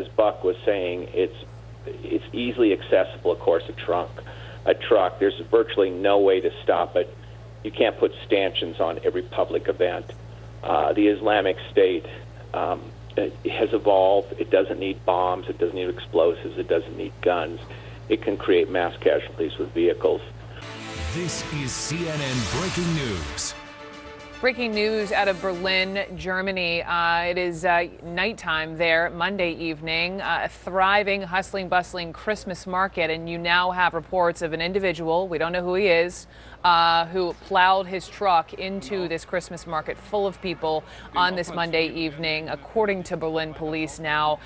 as Buck was saying, it's easily accessible. Of course, a truck. There's virtually no way to stop it. You can't put stanchions on every public event. The Islamic State has evolved. It doesn't need bombs. It doesn't need explosives. It doesn't need guns. It can create mass casualties with vehicles. This is CNN Breaking News. Breaking news out of Berlin, Germany. It is nighttime there, Monday evening. A thriving, hustling, bustling Christmas market, and you now have reports of an individual, we don't know who he is, who plowed his truck into this Christmas market full of people on this Monday evening. According to Berlin police now,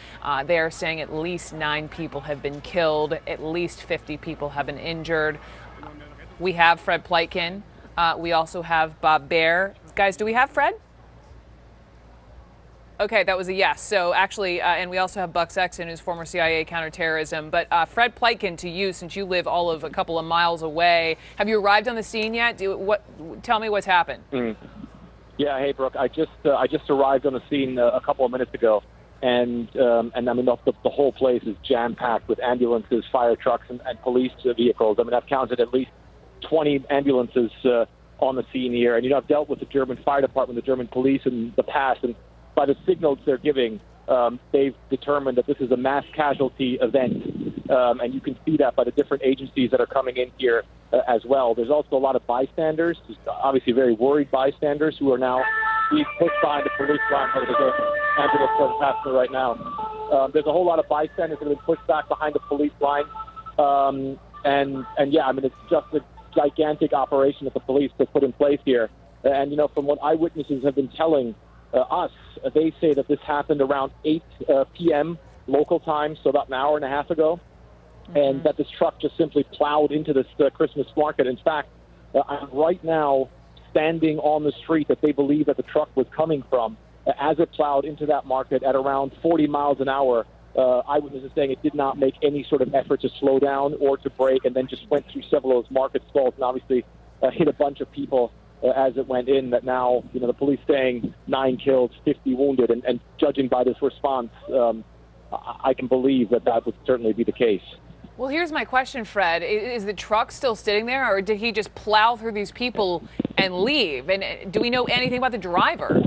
they are saying at least 9 people have been killed, at least 50 people have been injured. We have Fred Pleitgen. We also have Bob Baer. Guys, do we have Fred? Okay, that was a yes. So actually, and we also have Buck Sexton, who's former CIA counterterrorism. But Fred Pleitgen, to you, since you live all of a couple of miles away, have you arrived on the scene yet? Tell me what's happened. Yeah, hey, Brooke. I just arrived on the scene a couple of minutes ago, and I mean the whole place is jam-packed with ambulances, fire trucks, and police vehicles. I mean, I've counted at least 20 ambulances on the scene here. And, I've dealt with the German fire department, the German police in the past, and by the signals they're giving, they've determined that this is a mass casualty event. And you can see that by the different agencies that are coming in here as well. There's also a lot of bystanders, obviously very worried bystanders, who are now being pushed behind the police line. There's an ambulance passing right now. There's a whole lot of bystanders that have been pushed back behind the police line. And yeah, I mean, it's just a gigantic operation that the police have put in place here. And, from what eyewitnesses have been telling us, they say that this happened around 8 p.m. local time, so about an hour and a half ago, and that this truck just simply plowed into this Christmas market. In fact, I'm right now standing on the street that they believe that the truck was coming from as it plowed into that market at around 40 miles an hour. Eyewitnesses saying it did not make any sort of effort to slow down or to brake, and then just went through several of those market stalls and obviously hit a bunch of people as it went in. That now, the police saying 9 killed, 50 wounded, and judging by this response, I can believe that would certainly be the case. Well, here's my question, Fred. Is the truck still sitting there, or did he just plow through these people and leave? And do we know anything about the driver?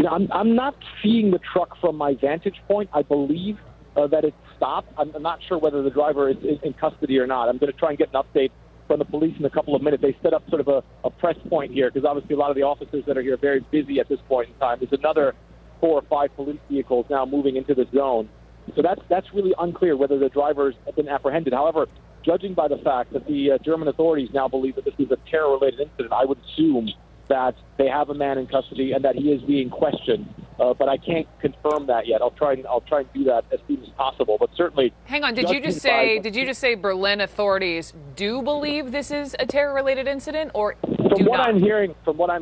I'm not seeing the truck from my vantage point. I believe that it stopped. I'm not sure whether the driver is in custody or not. I'm going to try and get an update from the police in a couple of minutes. They set up sort of a press point here because obviously a lot of the officers that are here are very busy at this point in time. There's another 4 or 5 police vehicles now moving into the zone. So that's really unclear whether the drivers have been apprehended. However, judging by the fact that the German authorities now believe that this is a terror-related incident, I would assume that they have a man in custody and that he is being questioned, but I can't confirm that yet. I'll try and do that as soon as possible. But certainly, hang on. Did you just say Berlin authorities do believe this is a terror-related incident, or from what I'm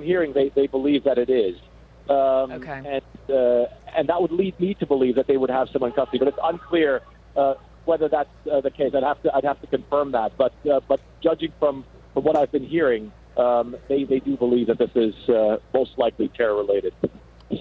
hearing, they believe that it is. Okay. And that would lead me to believe that they would have someone in custody, but it's unclear whether that's the case. I'd have to confirm that. But judging from what I've been hearing, they do believe that this is most likely terror-related.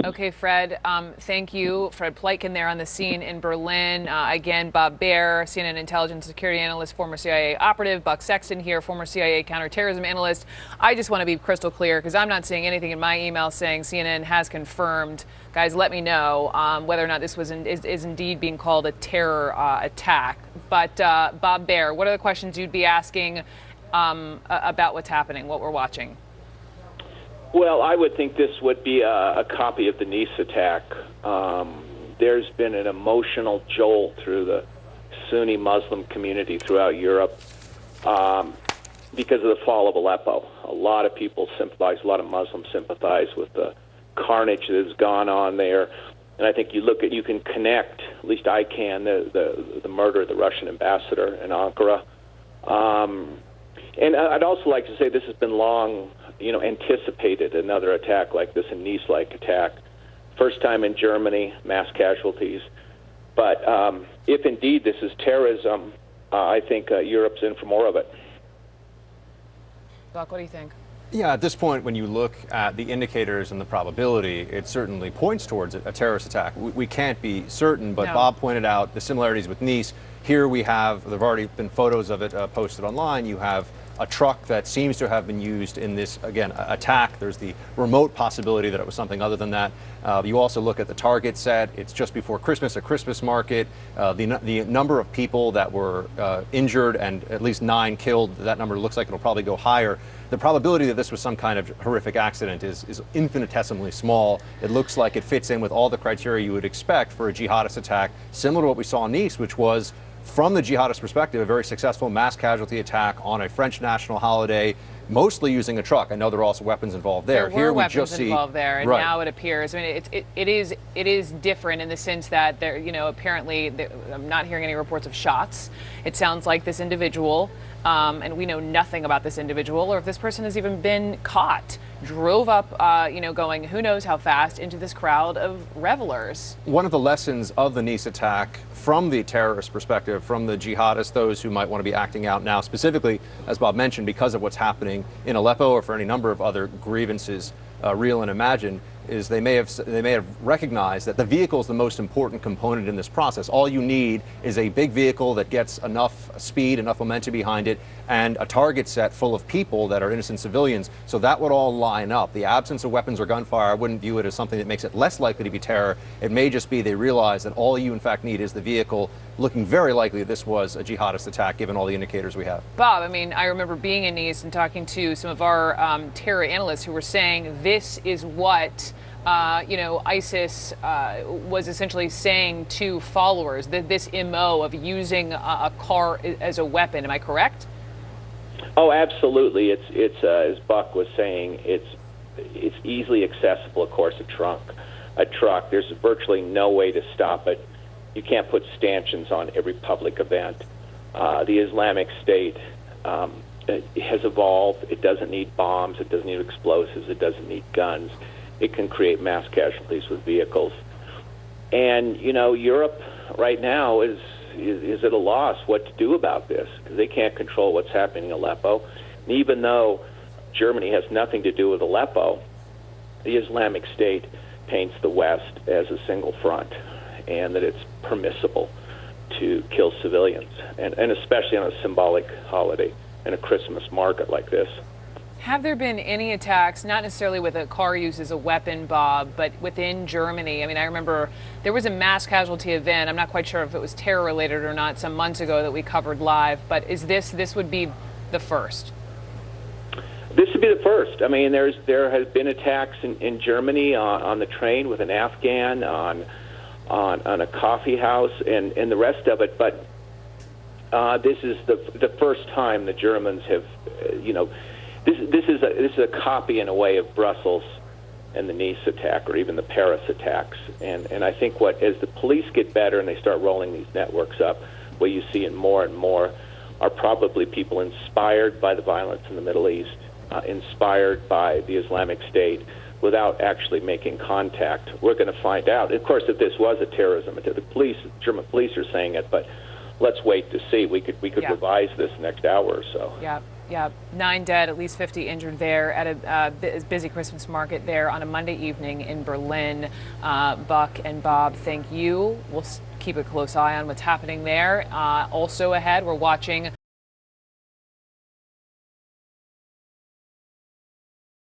Okay, Fred, thank you. Fred Pleitgen there on the scene in Berlin. Again, Bob Baer, CNN intelligence security analyst, former CIA operative. Buck Sexton here, former CIA counterterrorism analyst. I just want to be crystal clear because I'm not seeing anything in my email saying CNN has confirmed. Guys, let me know whether or not this is indeed being called a terror attack. But Bob Baer, what are the questions you'd be asking about what's happening, what we're watching? Well, I would think this would be a copy of the Nice attack. There's been an emotional jolt through the Sunni Muslim community throughout Europe because of the fall of Aleppo. A lot of people sympathize, a lot of Muslims sympathize with the carnage that has gone on there. And I think you can connect, at least I can, the murder of the Russian ambassador in Ankara. And I'd also like to say this has been long anticipated, another attack like this, a Nice-like attack. First time in Germany, mass casualties. But if indeed this is terrorism, I think Europe's in for more of it. Buck, what do you think? Yeah, at this point, when you look at the indicators and the probability, it certainly points towards a terrorist attack. We can't be certain, but No. Bob pointed out the similarities with Nice. Here we have, there have already been photos of it posted online. You have a truck that seems to have been used in this, again, attack. There's the remote possibility that it was something other than that. You also look at the target set. It's just before Christmas, a Christmas market. The number of people that were injured and at least 9 killed, that number looks like it'll probably go higher. The probability that this was some kind of horrific accident is infinitesimally small. It looks like it fits in with all the criteria you would expect for a jihadist attack, similar to what we saw in Nice, which was, from the jihadist perspective, a very successful mass casualty attack on a French national holiday, mostly using a truck. I know there are also weapons involved there. There were weapons involved there, and now it appears. I mean, it is different in the sense that there, apparently I'm not hearing any reports of shots. It sounds like this individual, and we know nothing about this individual, or if this person has even been caught, drove up, going who knows how fast into this crowd of revelers. One of the lessons of the Nice attack, from the terrorist perspective, from the jihadists, those who might want to be acting out now, specifically, as Bob mentioned, because of what's happening in Aleppo or for any number of other grievances, real and imagined, is they may have recognized that the vehicle is the most important component in this process. All you need is a big vehicle that gets enough speed, enough momentum behind it, and a target set full of people that are innocent civilians. So that would all line up. The absence of weapons or gunfire, I wouldn't view it as something that makes it less likely to be terror. It may just be they realize that all you in fact need is the vehicle, looking very likely this was a jihadist attack given all the indicators we have. Bob, I mean, I remember being in Nice and talking to some of our terror analysts who were saying this is what ISIS was essentially saying to followers, that this MO of using a car as a weapon. Am I correct? Oh, absolutely. It's as Buck was saying, it's easily accessible. Of course, a truck. There's virtually no way to stop it. You can't put stanchions on every public event. The Islamic State has evolved. It doesn't need bombs. It doesn't need explosives. It doesn't need guns. It can create mass casualties with vehicles. And, Europe right now is at a loss what to do about this, because they can't control what's happening in Aleppo. And even though Germany has nothing to do with Aleppo, the Islamic State paints the West as a single front, and that it's permissible to kill civilians, and especially on a symbolic holiday and a Christmas market like this. Have there been any attacks, not necessarily with a car used as a weapon, Bob, but within Germany? I mean, I remember there was a mass casualty event. I'm not quite sure if it was terror related or not some months ago that we covered live, but this would be the first? This would be the first. I mean, there has been attacks in Germany on the train with an Afghan, on a coffee house, and the rest of it. But this is the first time the Germans have, This is a copy in a way of Brussels and the Nice attack, or even the Paris attacks. And I think as the police get better and they start rolling these networks up, what you see in more and more are probably people inspired by the violence in the Middle East, inspired by the Islamic State, without actually making contact. We're going to find out. Of course, if this was a terrorism attack, the German police are saying it, but let's wait to see. We could revise this next hour or so. Yeah, 9 dead, at least 50 injured there at a busy Christmas market there on a Monday evening in Berlin. Buck and Bob, thank you. We'll keep a close eye on what's happening there. Also ahead, we're watching